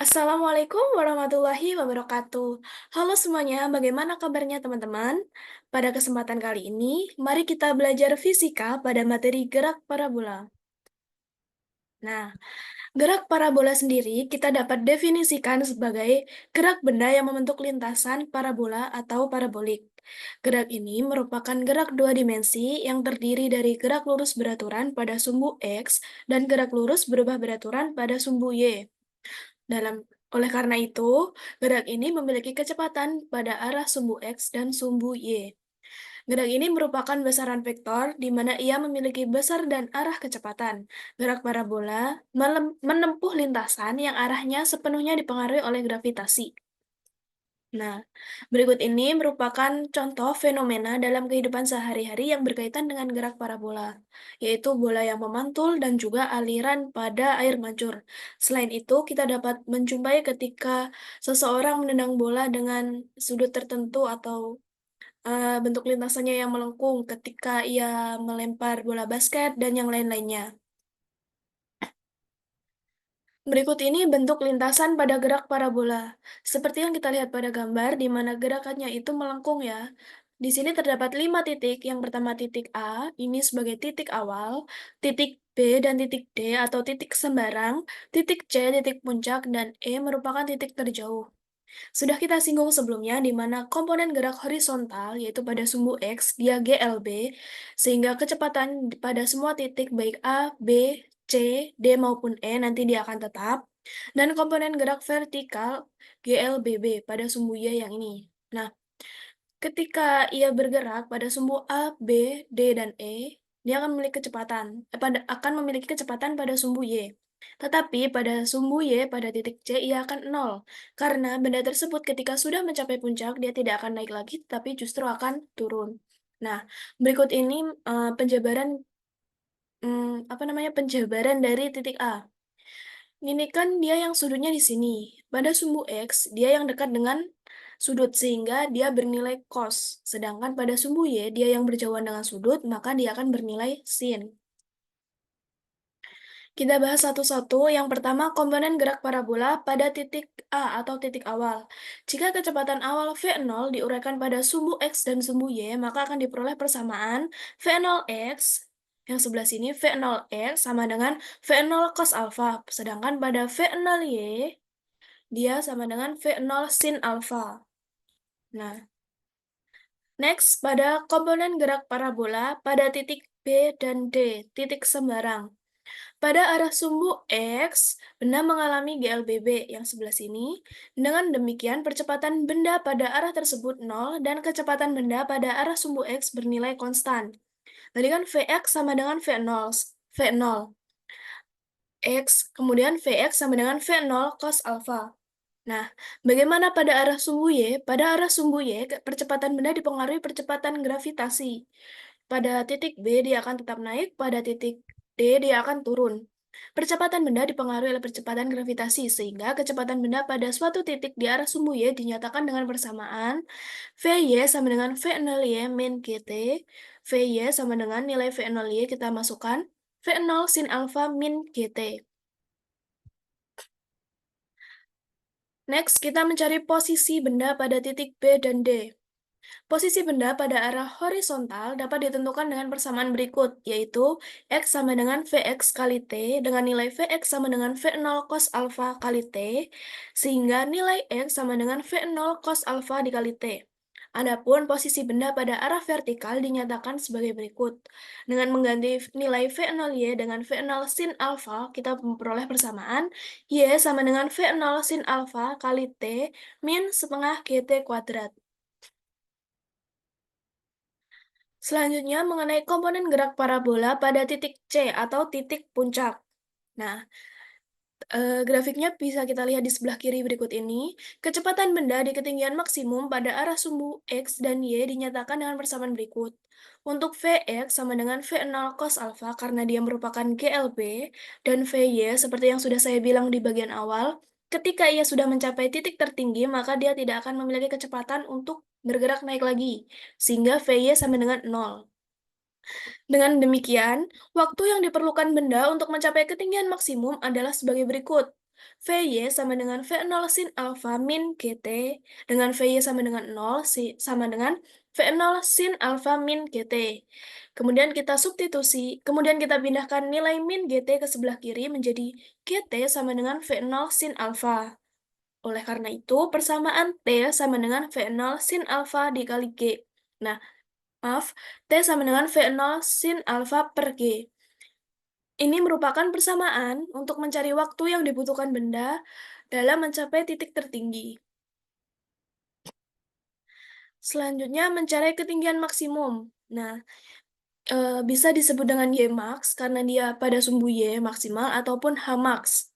Assalamualaikum warahmatullahi wabarakatuh. Halo semuanya, bagaimana kabarnya teman-teman? Pada kesempatan kali ini, mari kita belajar fisika pada materi gerak parabola. Nah, gerak parabola sendiri kita dapat definisikan sebagai gerak benda yang membentuk lintasan parabola atau parabolik. Gerak ini merupakan gerak dua dimensi yang terdiri dari gerak lurus beraturan pada sumbu X dan gerak lurus berubah beraturan pada sumbu Y. Oleh karena itu, gerak ini memiliki kecepatan pada arah sumbu X dan sumbu Y. Gerak ini merupakan besaran vektor di mana ia memiliki besar dan arah kecepatan. Gerak parabola menempuh lintasan yang arahnya sepenuhnya dipengaruhi oleh gravitasi. Nah, berikut ini merupakan contoh fenomena dalam kehidupan sehari-hari yang berkaitan dengan gerak parabola, yaitu bola yang memantul dan juga aliran pada air mancur. Selain itu, kita dapat menjumpai ketika seseorang menendang bola dengan sudut tertentu atau bentuk lintasannya yang melengkung ketika ia melempar bola basket dan yang lain-lainnya. Berikut ini bentuk lintasan pada gerak parabola. Seperti yang kita lihat pada gambar, di mana gerakannya itu melengkung ya. Di sini terdapat 5 titik. Yang pertama titik A, ini sebagai titik awal, titik B dan titik D atau titik sembarang, titik C, titik puncak, dan E merupakan titik terjauh. Sudah kita singgung sebelumnya di mana komponen gerak horizontal yaitu pada sumbu X dia GLB sehingga kecepatan pada semua titik baik A, B, C, D maupun E nanti dia akan tetap dan komponen gerak vertikal GLBB pada sumbu Y yang ini. Nah, ketika ia bergerak pada sumbu A, B, D, dan E, dia akan memiliki kecepatan pada sumbu Y. Tetapi pada sumbu Y pada titik C ia akan nol, karena benda tersebut ketika sudah mencapai puncak dia tidak akan naik lagi, tapi justru akan turun. Nah, berikut ini penjabaran dari titik A. Ini kan dia yang sudutnya di sini. Pada sumbu X, dia yang dekat dengan sudut sehingga dia bernilai cos. Sedangkan pada sumbu Y, dia yang berjauhan dengan sudut, maka dia akan bernilai sin. Kita bahas satu-satu. Yang pertama, komponen gerak parabola pada titik A atau titik awal. Jika kecepatan awal V0 diuraikan pada sumbu X dan sumbu Y, maka akan diperoleh persamaan V0X, yang sebelah sini V0X sama dengan V0 cos alpha. Sedangkan pada V0Y, dia sama dengan V0 sin alpha. Nah, next, pada komponen gerak parabola pada titik B dan D, titik sembarang. Pada arah sumbu X, benda mengalami GLBB yang sebelah sini. Dengan demikian, percepatan benda pada arah tersebut 0 dan kecepatan benda pada arah sumbu X bernilai konstan. Tadi kan Vx sama dengan V0, V0. X, kemudian Vx sama dengan V0 cos alpha. Nah, bagaimana pada arah sumbu Y? Pada arah sumbu Y, percepatan benda dipengaruhi percepatan gravitasi. Pada titik B, dia akan tetap naik, pada titik D, dia akan turun. Percepatan benda dipengaruhi oleh percepatan gravitasi, sehingga kecepatan benda pada suatu titik di arah sumbu Y dinyatakan dengan persamaan Vy sama dengan V0Y min GT, Vy sama dengan nilai V0Y kita masukkan, V0 sin alpha min GT. Next, kita mencari posisi benda pada titik B dan D. Posisi benda pada arah horizontal dapat ditentukan dengan persamaan berikut, yaitu X sama dengan Vx kali T, dengan nilai Vx sama dengan V0 cos alpha kali T, sehingga nilai X sama dengan V0 cos alpha dikali T. Adapun posisi benda pada arah vertikal dinyatakan sebagai berikut. Dengan mengganti nilai V0Y dengan V0 sin alpha, kita memperoleh persamaan Y sama dengan V0 sin alpha kali T min setengah GT kuadrat. Selanjutnya mengenai komponen gerak parabola pada titik C atau titik puncak. Nah, grafiknya bisa kita lihat di sebelah kiri berikut ini. Kecepatan benda di ketinggian maksimum pada arah sumbu X dan Y dinyatakan dengan persamaan berikut. Untuk Vx sama dengan V0 cos alpha karena dia merupakan GLB, dan Vy seperti yang sudah saya bilang di bagian awal, ketika ia sudah mencapai titik tertinggi, maka dia tidak akan memiliki kecepatan untuk bergerak naik lagi, sehingga Vy sama dengan 0. Dengan demikian, waktu yang diperlukan benda untuk mencapai ketinggian maksimum adalah sebagai berikut. Vy sama dengan V0 sin alfa min GT, dengan Vy sama dengan 0, sama dengan V0 sin alfa min GT. Kemudian kita substitusi, kemudian kita pindahkan nilai min GT ke sebelah kiri menjadi GT sama dengan V0 sin alfa. Oleh karena itu, persamaan T sama dengan V0 sin alfa dikali G. Nah, maaf, T sama dengan V0 sin alfa per G. Ini merupakan persamaan untuk mencari waktu yang dibutuhkan benda dalam mencapai titik tertinggi. Selanjutnya, mencari ketinggian maksimum. Nah, bisa disebut dengan Ymax karena dia pada sumbu Y maksimal ataupun Hmax.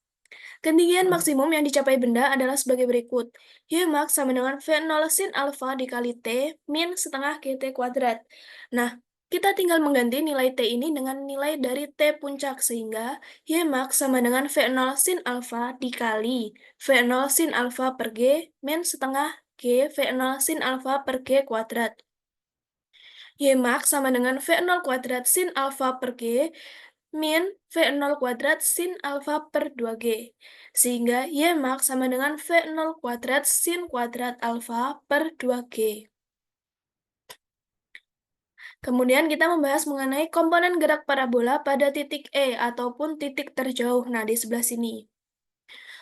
Ketinggian maksimum yang dicapai benda adalah sebagai berikut. Ymax sama dengan V0 sin alfa dikali T min setengah GT kuadrat. Nah, kita tinggal mengganti nilai T ini dengan nilai dari T puncak, sehingga Ymax sama dengan V0 sin alfa dikali V0 sin alfa per G min setengah G V0 sin alfa per G kuadrat. Ymax sama dengan V0 kuadrat sin alfa per G min V0 kuadrat sin alfa per 2G. Sehingga Ymax sama dengan V0 kuadrat sin kuadrat alfa per 2G. Kemudian kita membahas mengenai komponen gerak parabola pada titik E ataupun titik terjauh. Nah, di sebelah sini.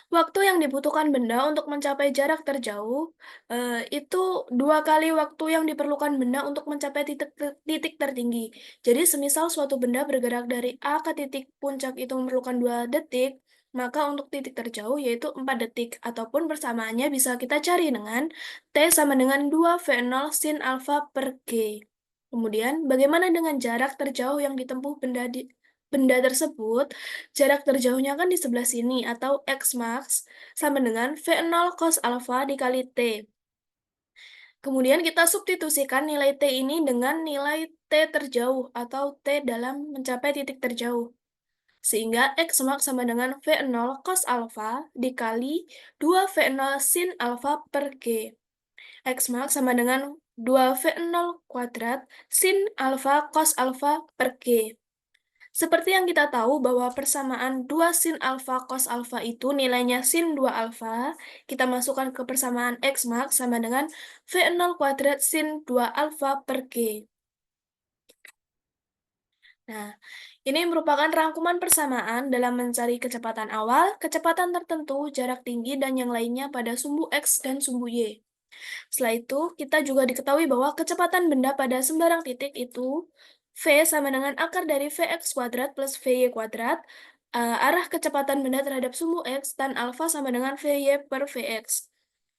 Waktu yang dibutuhkan benda untuk mencapai jarak terjauh itu 2 kali waktu yang diperlukan benda untuk mencapai titik tertinggi. Jadi, semisal suatu benda bergerak dari A ke titik puncak itu memerlukan 2 detik, maka untuk titik terjauh yaitu 4 detik, ataupun persamaannya bisa kita cari dengan T sama dengan 2 V0 sin alfa per G. Kemudian, bagaimana dengan jarak terjauh yang ditempuh benda tersebut? Jarak terjauhnya kan di sebelah sini, atau X max sama dengan V0 cos alfa dikali T. Kemudian kita substitusikan nilai T ini dengan nilai T terjauh atau T dalam mencapai titik terjauh. Sehingga X max sama dengan V0 cos alfa dikali 2 V0 sin alfa per G. X max sama dengan 2 V0 kuadrat sin alfa cos alfa per G. Seperti yang kita tahu bahwa persamaan 2 sin alfa cos alfa itu nilainya sin 2 alfa, kita masukkan ke persamaan X max sama dengan V0 kuadrat sin 2 alfa per G. Nah, ini merupakan rangkuman persamaan dalam mencari kecepatan awal, kecepatan tertentu, jarak tinggi, dan yang lainnya pada sumbu X dan sumbu Y. Setelah itu, kita juga diketahui bahwa kecepatan benda pada sembarang titik itu V sama dengan akar dari Vx kuadrat plus Vy kuadrat, arah kecepatan benda terhadap sumbu X, dan alfa sama dengan Vy per Vx.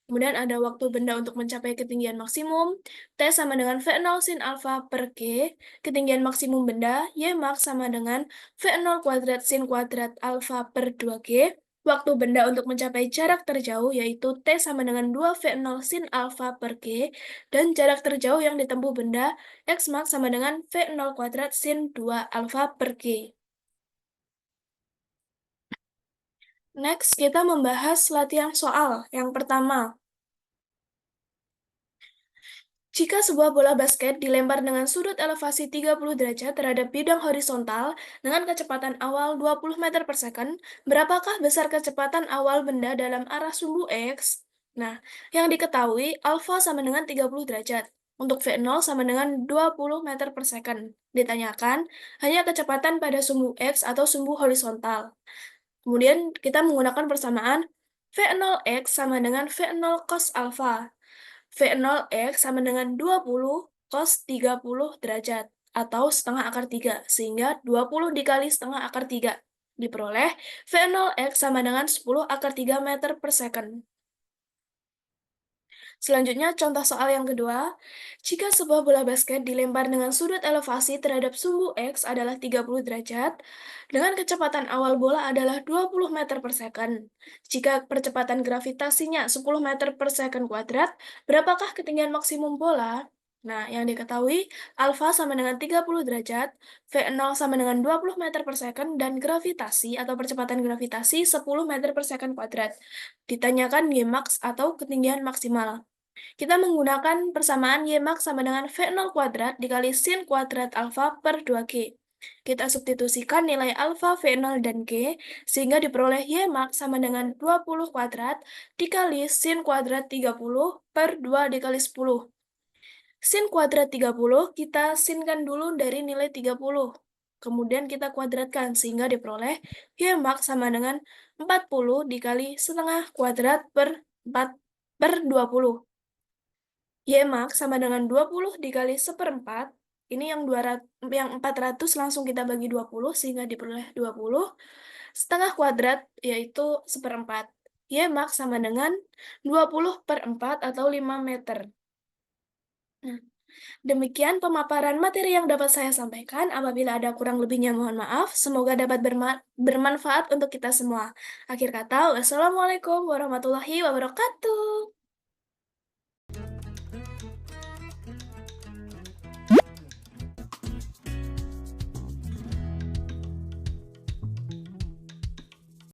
Kemudian ada waktu benda untuk mencapai ketinggian maksimum, T sama dengan V0 sin alfa per G, ketinggian maksimum benda, Y max sama dengan V0 kuadrat sin kuadrat alfa per 2G, waktu benda untuk mencapai jarak terjauh yaitu T sama dengan 2 V0 sin alfa per G, dan jarak terjauh yang ditempuh benda, X max sama dengan V0 kuadrat sin 2 alfa per G. Next, kita membahas latihan soal. Yang pertama, jika sebuah bola basket dilempar dengan sudut elevasi 30 derajat terhadap bidang horizontal dengan kecepatan awal 20 meter per second, berapakah besar kecepatan awal benda dalam arah sumbu X? Nah, yang diketahui, alfa sama dengan 30 derajat. Untuk V0 sama dengan 20 meter per second. Ditanyakan, hanya kecepatan pada sumbu X atau sumbu horizontal. Kemudian kita menggunakan persamaan V0X sama dengan V0 cos alfa. V0X sama dengan 20 cos 30 derajat atau setengah akar 3, sehingga 20 dikali setengah akar 3. Diperoleh V0X sama dengan 10 akar 3 meter per second. Selanjutnya, contoh soal yang kedua. Jika sebuah bola basket dilempar dengan sudut elevasi terhadap sumbu X adalah 30 derajat, dengan kecepatan awal bola adalah 20 meter per second. Jika percepatan gravitasinya 10 meter per second kuadrat, berapakah ketinggian maksimum bola? Nah, yang diketahui, alfa sama dengan 30 derajat, V0 sama dengan 20 meter per second, dan gravitasi atau percepatan gravitasi 10 meter per second kuadrat. Ditanyakan Gmax atau ketinggian maksimal. Kita menggunakan persamaan Y max sama dengan V0 kuadrat dikali sin kuadrat alfa per 2G. Kita substitusikan nilai alfa V0 dan G, sehingga diperoleh Y max sama dengan 20 kuadrat dikali sin kuadrat 30 per 2 dikali 10. Sin kuadrat 30 kita sinkan dulu dari nilai 30. Kemudian kita kuadratkan sehingga diperoleh Y max sama dengan 40 dikali setengah kuadrat per 4 per 20. Y max sama dengan 20 dikali seperempat. Ini yang 400 langsung kita bagi 20 sehingga diperoleh 20. Setengah kuadrat yaitu seperempat. Y max sama dengan 20 per 4 atau 5 meter. Nah, demikian pemaparan materi yang dapat saya sampaikan. Apabila ada kurang lebihnya mohon maaf. Semoga dapat bermanfaat untuk kita semua. Akhir kata, wassalamualaikum warahmatullahi wabarakatuh.